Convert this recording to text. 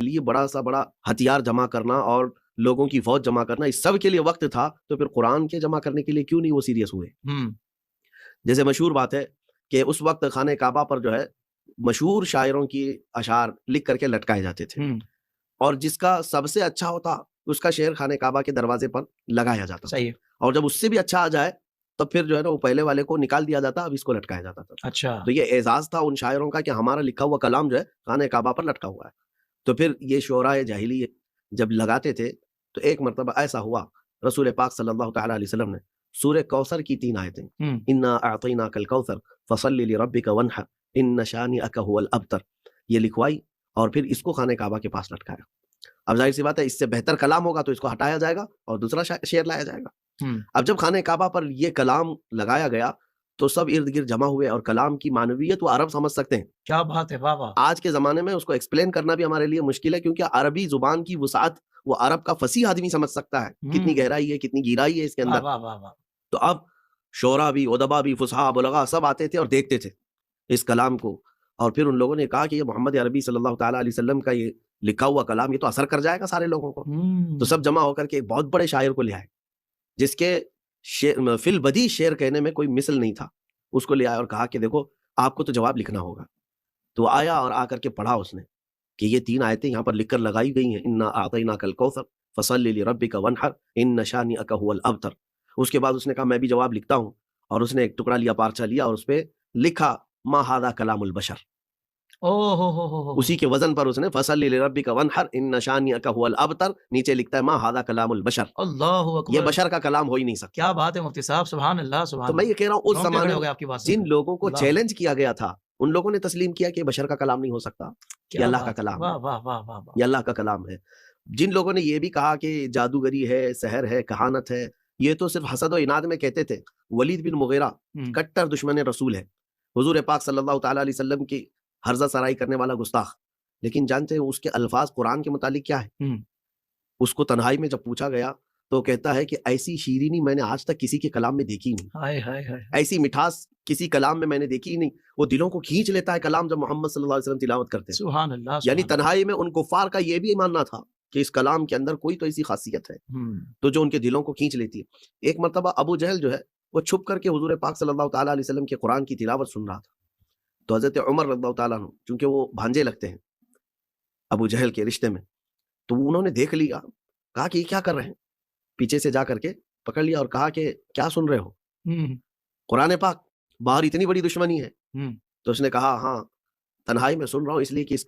لیے بڑا ہتھیار جمع کرنا اور لوگوں کی فوج جمع کرنا، اس سب کے لیے وقت تھا، تو پھر قرآن کے جمع کرنے کے لیے کیوں نہیں وہ سیریس ہوئے؟ جیسے مشہور بات ہے کہ اس وقت خانہ کعبہ پر جو ہے مشہور شاعروں کی اشعار لکھ کر کے لٹکائے جاتے تھے، اور جس کا سب سے اچھا ہوتا اس کا شعر خانہ کعبہ کے دروازے پر لگایا جاتا، صحیح، اور جب اس سے بھی اچھا آ جائے تو پھر جو ہے نا وہ پہلے والے کو نکال دیا جاتا، اب اس کو لٹکایا جاتا تھا۔ اچھا، تو یہ اعزاز تھا ان شاعروں کا کہ ہمارا لکھا ہوا کلام جو ہے خانہ کعبہ پر لٹکا ہوا ہے۔ تو پھر یہ شعراء جاہلی جب لگاتے تھے تو ایک مرتبہ ایسا ہوا، رسول پاک صلی اللہ تعالی علیہ وسلم نے سورہ کوثر کی 3 آیتیں، انا اعطیناک الکوثر فصلی لربک وانحر ان شانئک هو الابتر، یہ لکھوائی اور پھر اس کو خانہ کعبہ کے پاس لٹکایا۔ اب ظاہر سی بات ہے اس سے بہتر کلام ہوگا تو اس کو ہٹایا جائے گا اور دوسرا شعر لایا جائے گا۔ اب جب خانہ کعبہ پر یہ کلام لگایا گیا تو سب ارد گرد جمع ہوئے، اور کلام کی معنویت وہ عرب سمجھ سکتے ہیں۔ کیا بات ہے، واہ واہ! آج کے زمانے میں اس کو ایکسپلین کرنا بھی ہمارے لیے مشکل ہے، کیونکہ عربی زبان کی وسعت وہ عرب کا فصیح آدمی سمجھ سکتا ہے، کتنی گہرائی ہے، کتنی گہرائی ہے اس کے اندر۔ واہ واہ واہ! تو اب شعراء بھی، ادبا بھی، فصحاء، بلغاء سب آتے تھے اور دیکھتے تھے اس کلام کو، اور پھر ان لوگوں نے کہا کہ یہ محمد عربی صلی اللہ تعالیٰ علیہ وسلم کا یہ لکھا ہوا کلام یہ تو اثر کر جائے گا سارے لوگوں کو۔ تو سب جمع ہو کر کے ایک بہت بڑے شاعر کو لے آئے جس کے فی البدی شعر کہنے میں کوئی مثل نہیں تھا، اس کو لے آیا اور کہا کہ دیکھو آپ کو تو جواب لکھنا ہوگا۔ تو آیا اور آ کر کے پڑھا اس نے کہ یہ 3 آیتیں یہاں پر لکھ کر لگائی گئی ہیں، انا اعطیناک الکوثر فصلی لربک وانحر ان شانئک هو الابتر۔ اس کے بعد اس نے کہا میں بھی جواب لکھتا ہوں، اور اس نے ایک ٹکڑا لیا، پارچہ لیا، اور اس پہ لکھا ما ھذا کلام البشر، اسی کے وزن پر اس نے فصلی لربک وانحر ان شانئک هو الابتر، نیچے لکھتا ہے ما ھذا کلام البشر، اللہ اکبر! یہ بشر کا کلام ہو ہی نہیں سکتا۔ کیا بات ہے مفتی صاحب، سبحان اللہ، سبحان تو میں یہ کہہ رہا ہوں اس زمانے میں آپ کی بات جن لوگوں کو چیلنج کیا گیا تھا ان لوگوں نے تسلیم کیا کہ بشر کا کلام نہیں ہو سکتا، یہ اللہ کا کلام ہے، واہ واہ واہ واہ! یہ اللہ کا کلام ہے۔ جن لوگوں نے یہ بھی کہا کہ جادوگری ہے، سحر ہے، کہانت ہے، یہ تو صرف حسد و عناد میں کہتے تھے۔ ولید بن مغیرہ کٹر دشمن رسول ہے، حضور پاک صلی اللہ تعالیٰ علیہ وسلم کی ہرزہ سرائی کرنے والا گستاخ، لیکن جانتے ہیں اس کے الفاظ قرآن کے متعلق کیا ہے؟ اس کو تنہائی میں جب پوچھا گیا تو کہتا ہے کہ ایسی شیرینی میں نے آج تک کسی کے کلام میں دیکھی نہیں، ایسی مٹھاس کسی کلام میں نے دیکھی ہی نہیں۔ وہ دلوں کو کھینچ لیتا ہے کلام جب محمد صلی اللہ علیہ وسلم تلاوت کرتے ہیں۔ سبحان اللہ، یعنی تنہائی میں ان کفار کا یہ بھی ماننا تھا کہ اس کلام کے اندر کوئی تو ایسی خاصیت ہے تو جو ان کے دلوں کو کھینچ لیتی ہے۔ ایک مرتبہ ابو جہل جو ہے وہ چھپ کر کے حضور پاک صلی اللہ تعالیٰ علیہ وسلم کے قرآن کی تلاوت سن رہا تھا، تو حضرت عمر رضی اللہ تعالیٰ عنہ چونکہ وہ بھانجے لگتے ہیں ابو جہل کے رشتے میں، تو انہوں نے دیکھ لیا، کہا کہ یہ کیا کر رہے ہیں، پیچھے سے جا کر کے پکڑ لیا اور کہا کہ کیا سن رہے ہو؟ قرآن پاک، باہر اتنی بڑی دشمنی ہے۔ تو اس نے کہا ہاں تنہائی میں سن رہا ہوں اس لیے کہ اس